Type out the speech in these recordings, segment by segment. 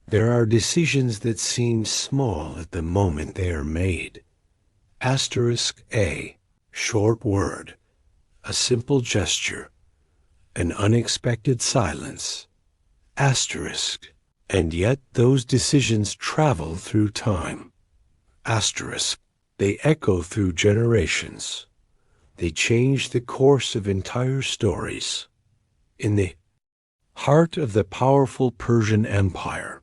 There are decisions that seem small at the moment they are made. Asterisk A. Short word. A simple gesture. An unexpected silence. Asterisk. And yet those decisions travel through time. Asterisk. They echo through generations. They change the course of entire stories. In the heart of the powerful Persian Empire,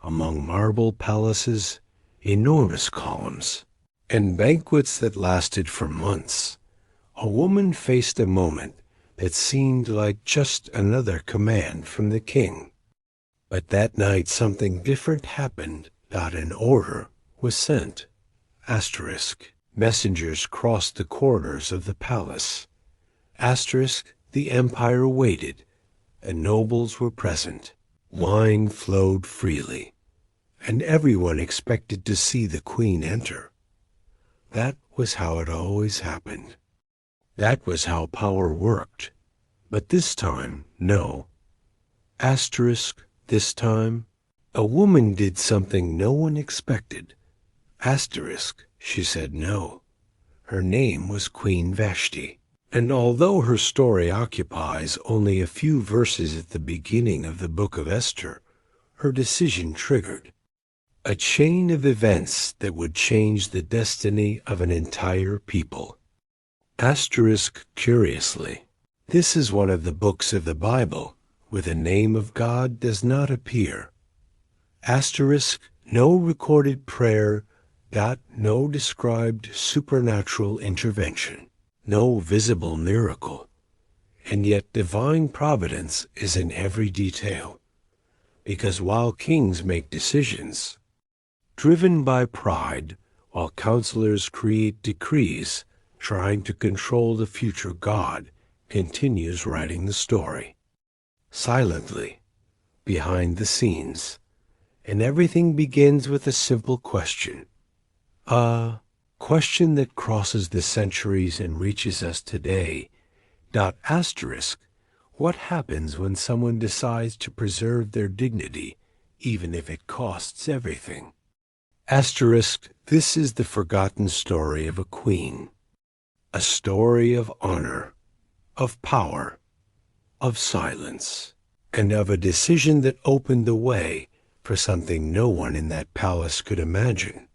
among marble palaces, enormous columns, and banquets that lasted for months, a woman faced a moment that seemed like just another command from the king. But that night something different happened. An order was sent. Asterisk. Messengers crossed the corridors of the palace. Asterisk. The empire waited, and nobles were present. Wine flowed freely, and everyone expected to see the queen enter. That was how it always happened. That was how power worked. But this time, no. Asterisk. This time, a woman did something no one expected. Asterisk. She said no. Her name was Queen Vashti. And although her story occupies only a few verses at the beginning of the book of Esther, her decision triggered a chain of events that would change the destiny of an entire people. Asterisk. Curiously, this is one of the books of the Bible where the name of God does not appear. Asterisk. No recorded prayer. No described supernatural intervention. No visible miracle. And yet divine providence is in every detail. Because while kings make decisions, driven by pride, while counselors create decrees, trying to control the future, God continues writing the story. Silently, behind the scenes. And everything begins with a simple question. A question that crosses the centuries and reaches us today. Asterisk. What happens when someone decides to preserve their dignity, even if it costs everything? Asterisk. This is the forgotten story of a queen. A story of honor, of power, of silence, and of a decision that opened the way for something no one in that palace could imagine.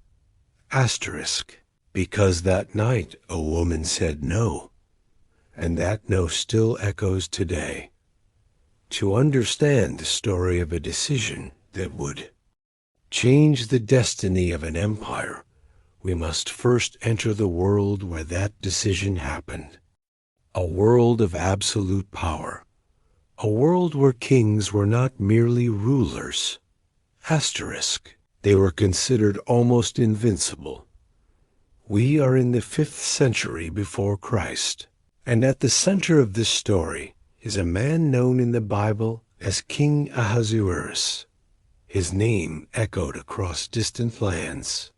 Asterisk. Because that night a woman said no, and that no still echoes today. To understand the story of a decision that would change the destiny of an empire, we must first enter the world where that decision happened. A world of absolute power. A world where kings were not merely rulers. Asterisk. They were considered almost invincible. We are in the 5th century before Christ, and at the center of this story is a man known in the Bible as King Ahasuerus. His name echoed across distant lands.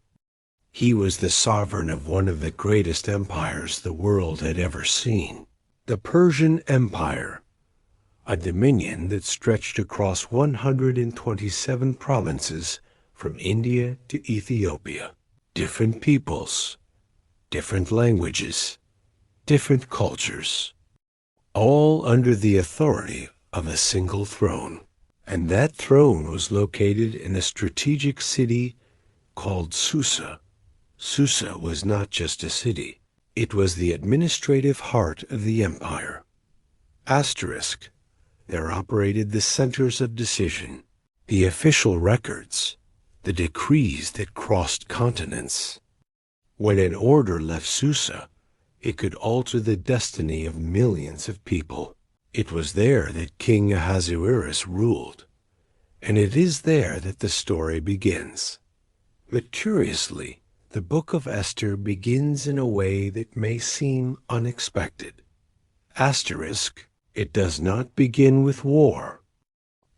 He was the sovereign of one of the greatest empires the world had ever seen, the Persian Empire, a dominion that stretched across 127 provinces from India to Ethiopia. Different peoples, different languages, different cultures, all under the authority of a single throne. And that throne was located in a strategic city called Susa. Susa was not just a city. It was the administrative heart of the empire. Asterisk. There operated the centers of decision, the official records, the decrees that crossed continents. When an order left Susa, it could alter the destiny of millions of people. It was there that King Ahasuerus ruled, and it is there that the story begins. But curiously, the book of Esther begins in a way that may seem unexpected. Asterisk. It does not begin with war.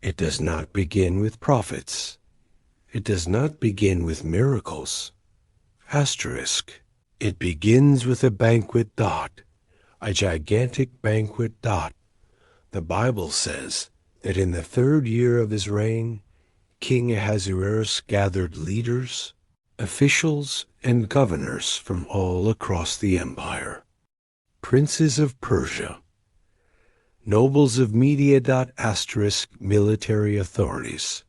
It does not begin with prophets. It does not begin with miracles. Asterisk. It begins with a banquet. A gigantic banquet. The Bible says that in the 3rd year of his reign, King Ahasuerus gathered leaders, officials, and governors from all across the empire. Princes of Persia, nobles of Media. Military authorities,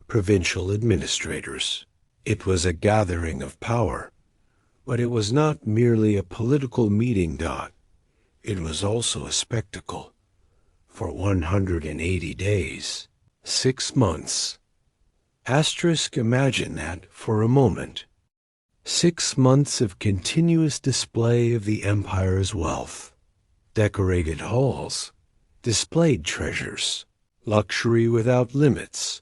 provincial administrators. It was a gathering of power, but it was not merely a political meeting. It was also a spectacle. For 180 days, 6 months. Imagine that for a moment. 6 months of continuous display of the empire's wealth. Decorated halls, displayed treasures, luxury without limits.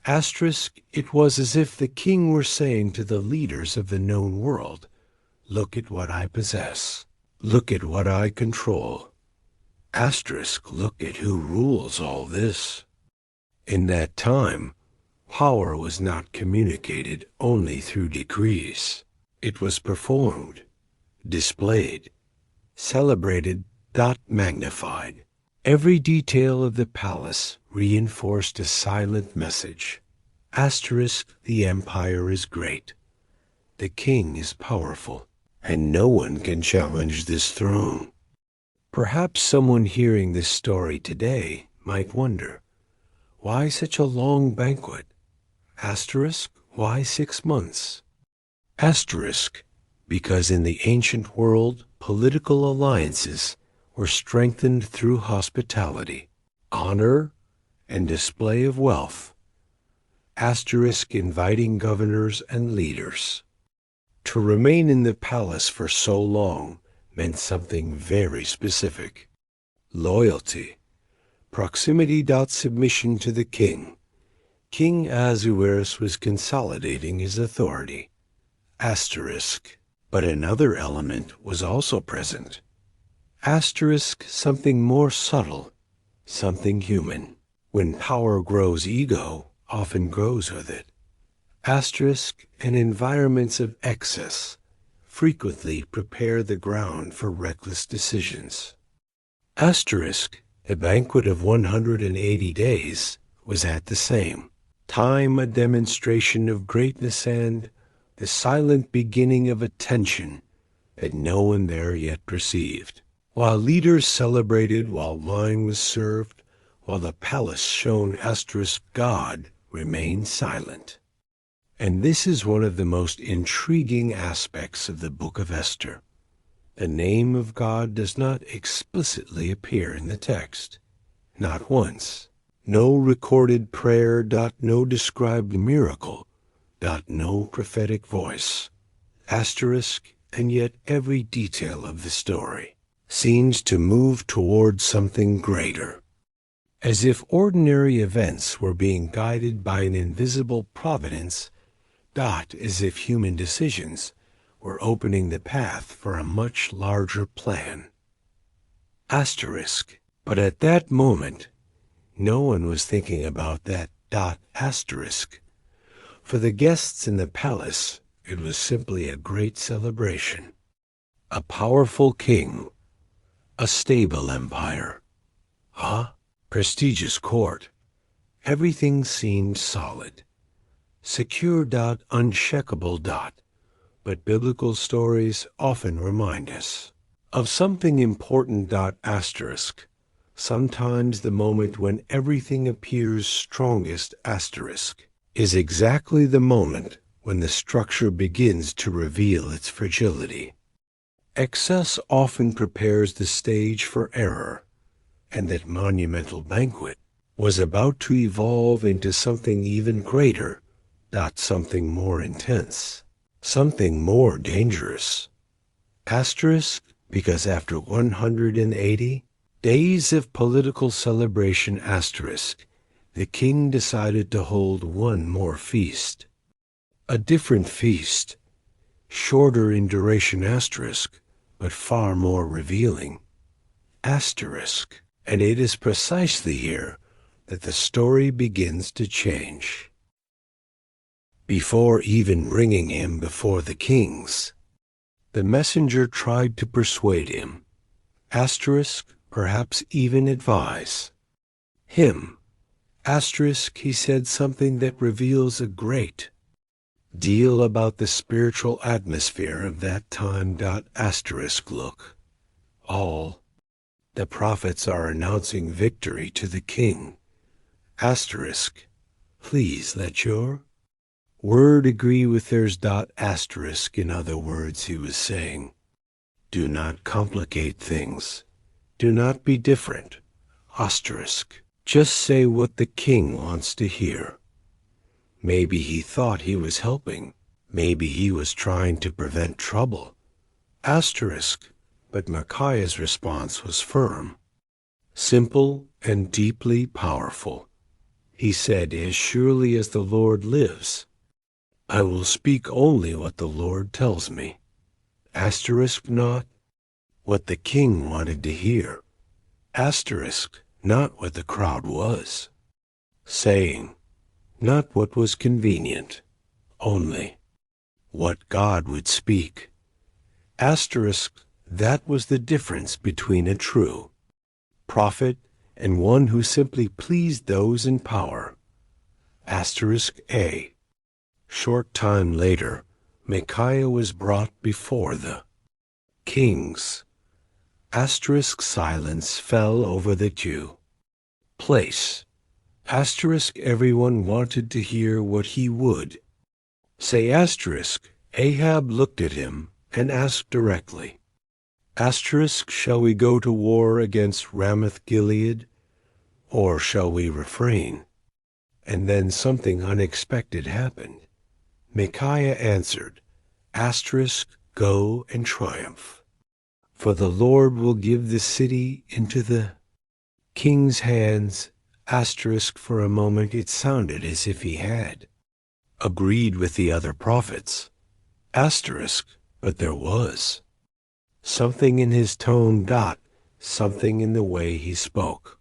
It was as if the king were saying to the leaders of the known world, "Look at what I possess. Look at what I control. Look at who rules all this." In that time, power was not communicated only through decrees. It was performed, displayed, celebrated, magnified. Every detail of the palace reinforced a silent message. The empire is great. The king is powerful, and no one can challenge this throne. Perhaps someone hearing this story today might wonder, why such a long banquet? Why 6 months? Because in the ancient world, political alliances were strengthened through hospitality, honor, and display of wealth. Inviting governors and leaders. To remain in the palace for so long meant something very specific. Loyalty, proximity. Submission to the king. King Ahasuerus was consolidating his authority. But another element was also present. Something more subtle, something human. When power grows, ego often grows with it. And environments of excess frequently prepare the ground for reckless decisions. A banquet of 180 days was at the same time a demonstration of greatness and the silent beginning of a tension that no one there yet perceived. While leaders celebrated, while wine was served, while the palace shone, God remained silent. And this is one of the most intriguing aspects of the book of Esther. The name of God does not explicitly appear in the text. Not once. No recorded prayer. No described miracle. No prophetic voice. And yet every detail of the story seems to move toward something greater. As if ordinary events were being guided by an invisible providence. As if human decisions were opening the path for a much larger plan. But at that moment, no one was thinking about that. For the guests in the palace, it was simply a great celebration. A powerful king, a stable empire, prestigious court. Everything seemed solid. Secure. Unshakable. But biblical stories often remind us of something important. Sometimes the moment when everything appears strongest. Is exactly the moment when the structure begins to reveal its fragility. Excess often prepares the stage for error, and that monumental banquet was about to evolve into something even greater. Something more intense, something more dangerous. Because after 180 days of political celebration, the king decided to hold one more feast. A different feast, shorter in duration, but far more revealing. And it is precisely here that the story begins to change. Before even bringing him before the kings, the messenger tried to persuade him, perhaps even advise him, Asterisk, he said something that reveals a great deal about the spiritual atmosphere of that time. Asterisk, look, all the prophets are announcing victory to the king. Asterisk, please let your word agree with theirs. Asterisk, in other words, he was saying, do not complicate things. Do not be different. Asterisk, just say what the king wants to hear. Maybe he thought he was helping. Maybe he was trying to prevent trouble. Asterisk, but Micaiah's response was firm, simple, and deeply powerful. He said, as surely as the Lord lives, I will speak only what the Lord tells me. Asterisk, not what the king wanted to hear. Asterisk, not what the crowd was saying, not what was convenient, only what God would speak. Asterisk, that was the difference between a true prophet and one who simply pleased those in power. Asterisk A. Short time later, Micaiah was brought before the kings. Asterisk, silence fell over the Jew place. Asterisk, everyone wanted to hear what he would say. Asterisk, Ahab looked at him and asked directly, Asterisk, shall we go to war against Ramoth Gilead, or shall we refrain? And then something unexpected happened. Micaiah answered, Asterisk, go and triumph, for the Lord will give the city into the king's hands. Asterisk, for a moment it sounded as if he had agreed with the other prophets. Asterisk, but there was something in his tone. Something in the way he spoke.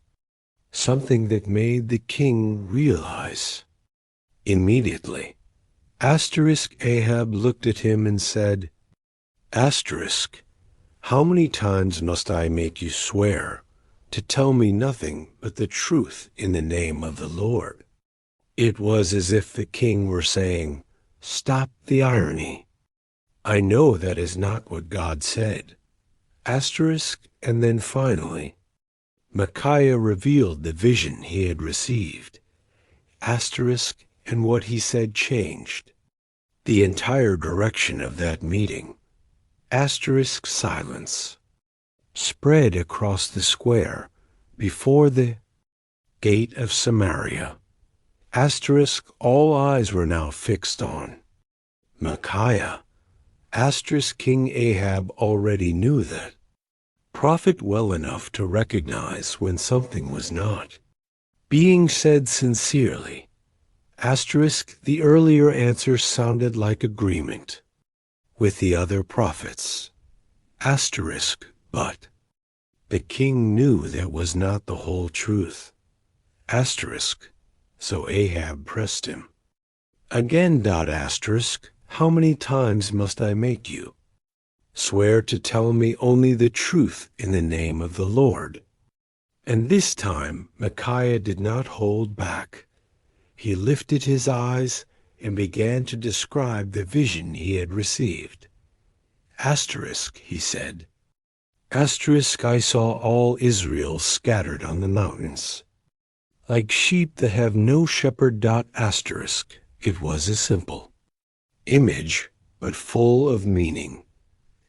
Something that made the king realize immediately. Asterisk, Ahab looked at him and said, Asterisk, how many times must I make you swear to tell me nothing but the truth in the name of the Lord? It was as if the king were saying, stop the irony. I know that is not what God said. Asterisk, and then finally, Micaiah revealed the vision he had received. Asterisk, and what he said changed the entire direction of that meeting. Asterisk, silence spread across the square before the gate of Samaria. Asterisk, all eyes were now fixed on Micaiah. Asterisk, King Ahab already knew that prophet well enough to recognize when something was not being said sincerely. Asterisk, the earlier answer sounded like agreement with the other prophets. Asterisk, but the king knew that was not the whole truth. Asterisk, so Ahab pressed him again. Asterisk, how many times must I make you swear to tell me only the truth in the name of the Lord? And this time Micaiah did not hold back. He lifted his eyes and began to describe the vision he had received. Asterisk, he said, Asterisk, I saw all Israel scattered on the mountains, like sheep that have no shepherd. Asterisk, it was a simple image, but full of meaning.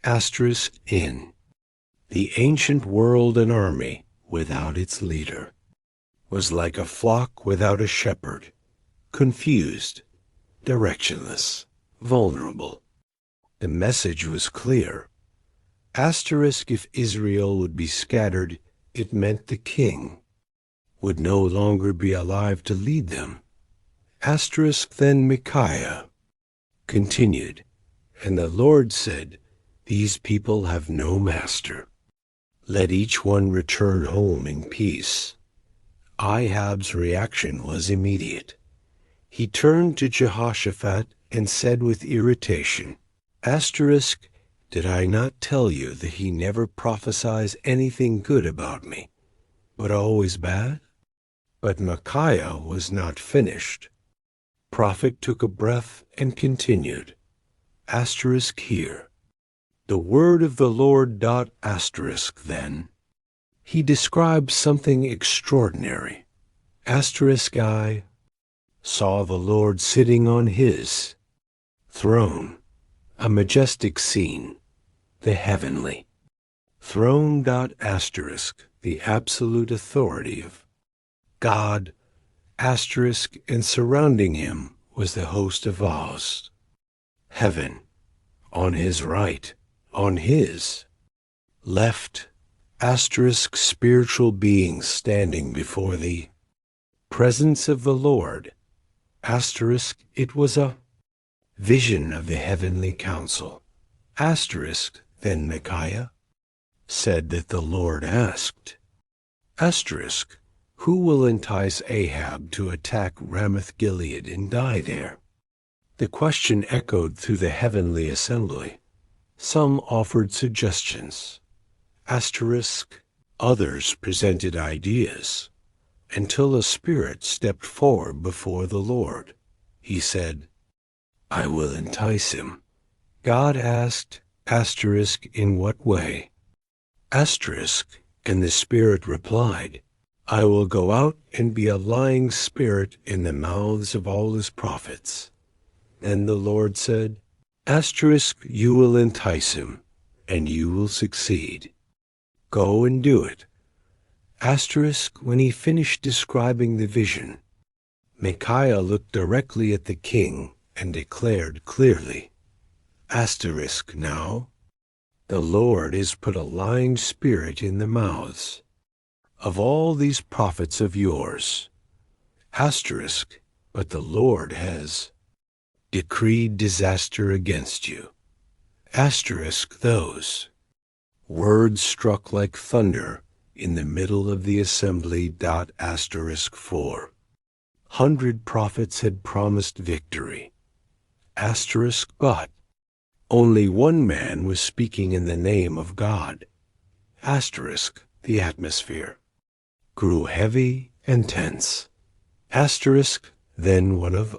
Asterisk, in the ancient world, an army without its leader was like a flock without a shepherd, confused, directionless, vulnerable. The message was clear. Asterisk, if Israel would be scattered, it meant the king would no longer be alive to lead them. Asterisk, then Micaiah continued, and the Lord said, these people have no master. Let each one return home in peace. Ahab's reaction was immediate. He turned to Jehoshaphat and said with irritation, Asterisk, did I not tell you that he never prophesies anything good about me, but always bad? But Micaiah was not finished. Prophet took a breath and continued. Asterisk here. The word of the Lord. Asterisk then. He describes something extraordinary. Asterisk I saw the Lord sitting on his throne, a majestic scene, the heavenly throne. Asterisk, the absolute authority of God. Asterisk, and surrounding him was the host of vast heaven, on his right, on his left. Asterisk, spiritual beings standing before the presence of the Lord. Asterisk, it was a vision of the heavenly council. Asterisk, then Micaiah said that the Lord asked. Asterisk, who will entice Ahab to attack Ramoth-Gilead and die there? The question echoed through the heavenly assembly. Some offered suggestions. Asterisk, others presented ideas, until a spirit stepped forward before the Lord. He said, I will entice him. God asked, asterisk, in what way? Asterisk, and the spirit replied, I will go out and be a lying spirit in the mouths of all his prophets. And the Lord said, asterisk, you will entice him, and you will succeed. Go and do it. Asterisk, when he finished describing the vision, Micaiah looked directly at the king and declared clearly, asterisk, now, the Lord has put a lying spirit in the mouths of all these prophets of yours. Asterisk, but the Lord has decreed disaster against you. Asterisk, those words struck like thunder in the middle of the assembly. Asterisk 400 prophets had promised victory. Asterisk, but only one man was speaking in the name of God. Asterisk, the atmosphere grew heavy and tense. Asterisk, then one of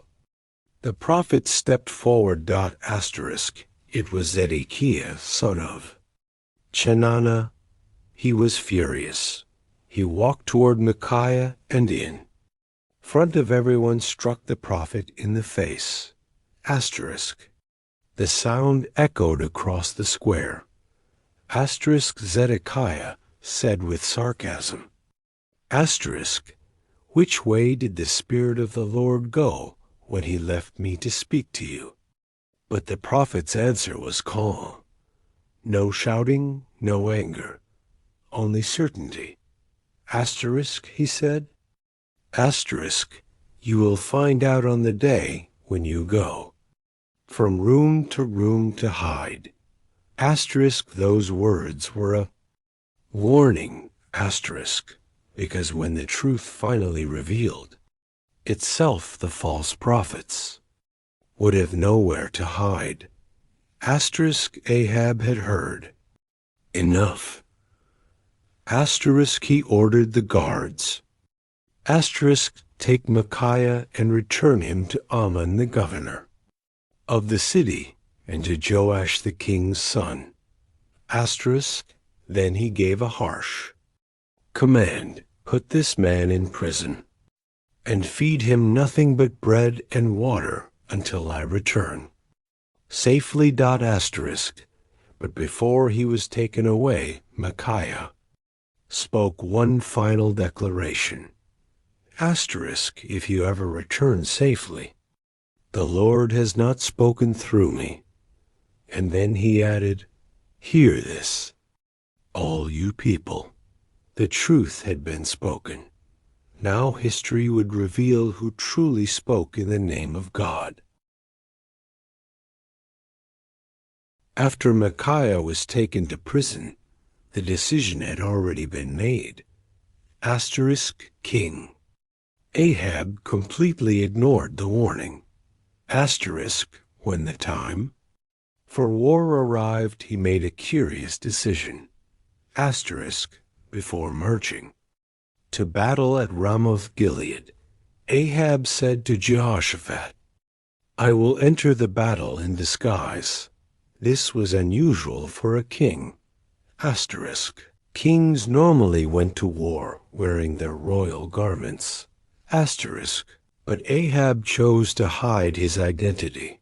the prophets stepped forward. Asterisk, it was Zedekiah, son of Chenaanah. He was furious. He walked toward Micaiah and in front of everyone struck the prophet in the face. Asterisk, the sound echoed across the square. Asterisk, Zedekiah said with sarcasm. Asterisk, which way did the Spirit of the Lord go when he left me to speak to you? But the prophet's answer was calm. No shouting, no anger, only certainty. Asterisk, he said. Asterisk, you will find out on the day when you go from room to hide. Asterisk, those words were a warning. Asterisk, because when the truth finally revealed itself, the false prophets would have nowhere to hide. Asterisk, Ahab had heard enough. Asterisk, he ordered the guards. Asterisk, take Micaiah and return him to Amon the governor of the city and to Joash the king's son. Asterisk, then he gave a harsh command, put this man in prison and feed him nothing but bread and water until I return safely. Asterisk, but before he was taken away, Micaiah spoke one final declaration. Asterisk, if you ever return safely, the Lord has not spoken through me. And then he added, hear this, all you people. The truth had been spoken. Now history would reveal who truly spoke in the name of God. After Micaiah was taken to prison, the decision had already been made. Asterisk, king. Ahab completely ignored the warning. Asterisk, when the time for war arrived, he made a curious decision. Asterisk, before marching To battle at Ramoth Gilead, Ahab said to Jehoshaphat, I will enter the battle in disguise. This was unusual for a king. Asterisk. Kings normally went to war wearing their royal garments. Asterisk. But Ahab chose to hide his identity.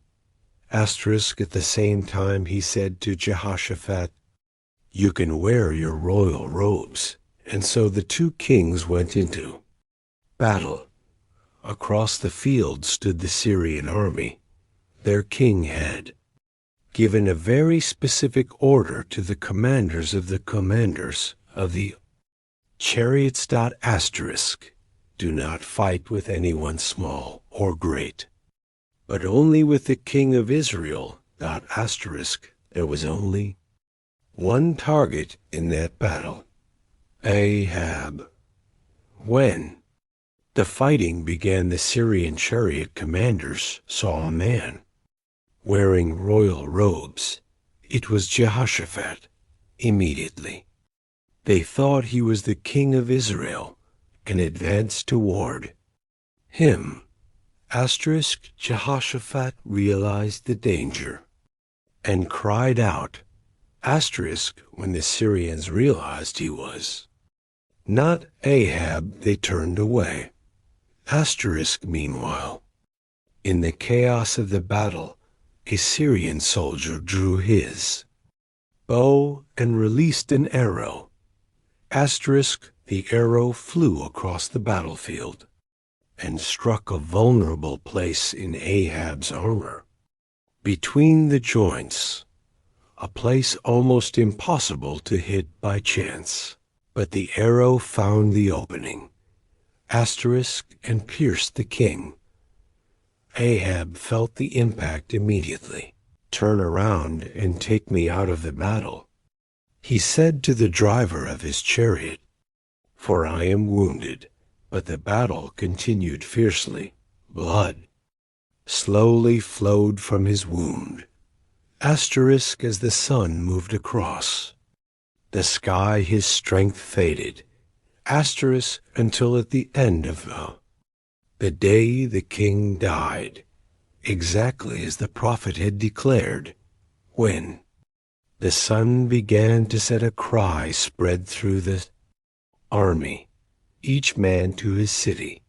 Asterisk. At the same time he said to Jehoshaphat, You can wear your royal robes. And so the two kings went into battle. Across the field stood the Syrian army. Their king had given a very specific order to the commanders of the chariots. Asterisk. Do not fight with anyone small or great, but only with the king of Israel. Asterisk. There was only one target in that battle, Ahab. When the fighting began, the Syrian chariot commanders saw a man wearing royal robes. It was Jehoshaphat. Immediately, they thought he was the king of Israel and advanced toward him. Asterisk. Jehoshaphat realized the danger and cried out. Asterisk. When the Syrians realized he was not Ahab, they turned away. Asterisk. Meanwhile, in the chaos of the battle, a Syrian soldier drew his bow and released an arrow. Asterisk. The arrow flew across the battlefield and struck a vulnerable place in Ahab's armor, between the joints, a place almost impossible to hit by chance. But the arrow found the opening, asterisk, and pierced the king. Ahab felt the impact immediately. Turn around and take me out of the battle, he said to the driver of his chariot, for I am wounded. But the battle continued fiercely. Blood slowly flowed from his wound, asterisk, as the sun moved across the sky. His strength faded, asterisk, until at the end of the day the king died, exactly as the prophet had declared. When the sun began to set, a cry spread through the army, each man to his city,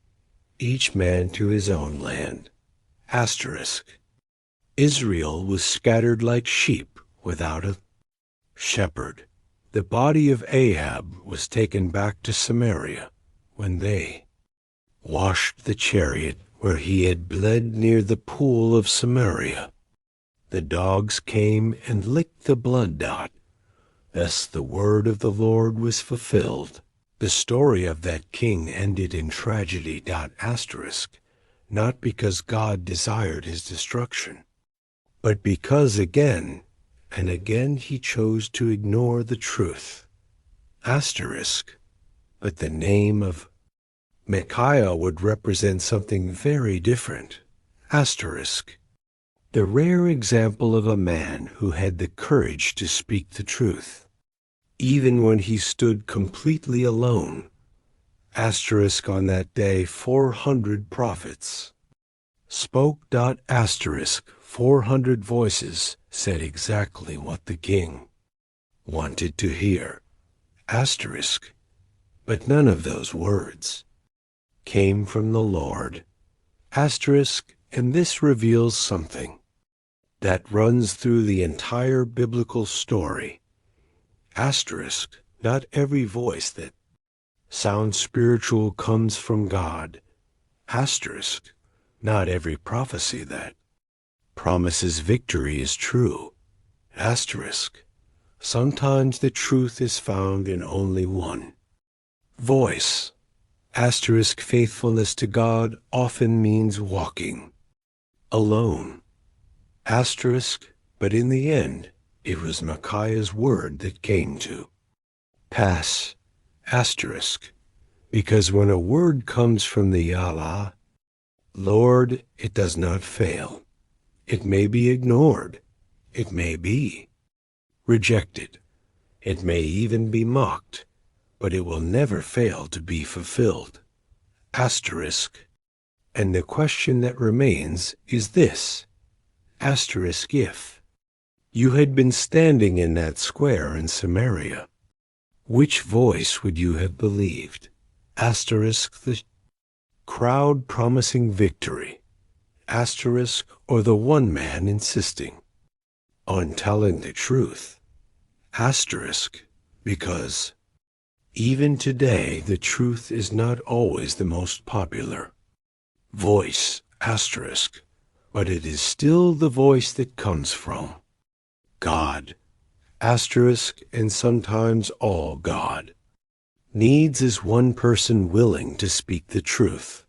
each man to his own land. Asterisk. Israel was scattered like sheep without a shepherd. The body of Ahab was taken back to Samaria when they washed the chariot where he had bled near the pool of Samaria. The dogs came and licked the blood. Thus the word of the Lord was fulfilled. The story of that king ended in tragedy. Asterisk. Not because God desired his destruction, but because again and again he chose to ignore the truth. Asterisk. But the name of Micaiah would represent something very different. Asterisk. The rare example of a man who had the courage to speak the truth, even when he stood completely alone. Asterisk. On that day 400 prophets spoke. Asterisk. 400 voices said exactly what the king wanted to hear. Asterisk. But none of those words came from the Lord. Asterisk. And this reveals something that runs through the entire biblical story. Asterisk. Not every voice that sounds spiritual comes from God. Asterisk. Not every prophecy that promises victory is true. Asterisk. Sometimes the truth is found in only one voice. Asterisk. Faithfulness to God often means walking alone. Asterisk. But in the end, it was Micaiah's word that came to pass. Asterisk. Because when a word comes from the Allah, Lord, it does not fail. It may be ignored. It may be rejected. It may even be mocked. but it will never fail to be fulfilled. Asterisk. And the question that remains is this. Asterisk if you had been standing in that square in Samaria, which voice would you have believed? Asterisk the crowd promising victory. Asterisk or the one man insisting on telling the truth. Asterisk because even today the truth is not always the most popular voice. Asterisk. But it is still the voice that comes from God. Asterisk, and sometimes all God needs is one person willing to speak the truth.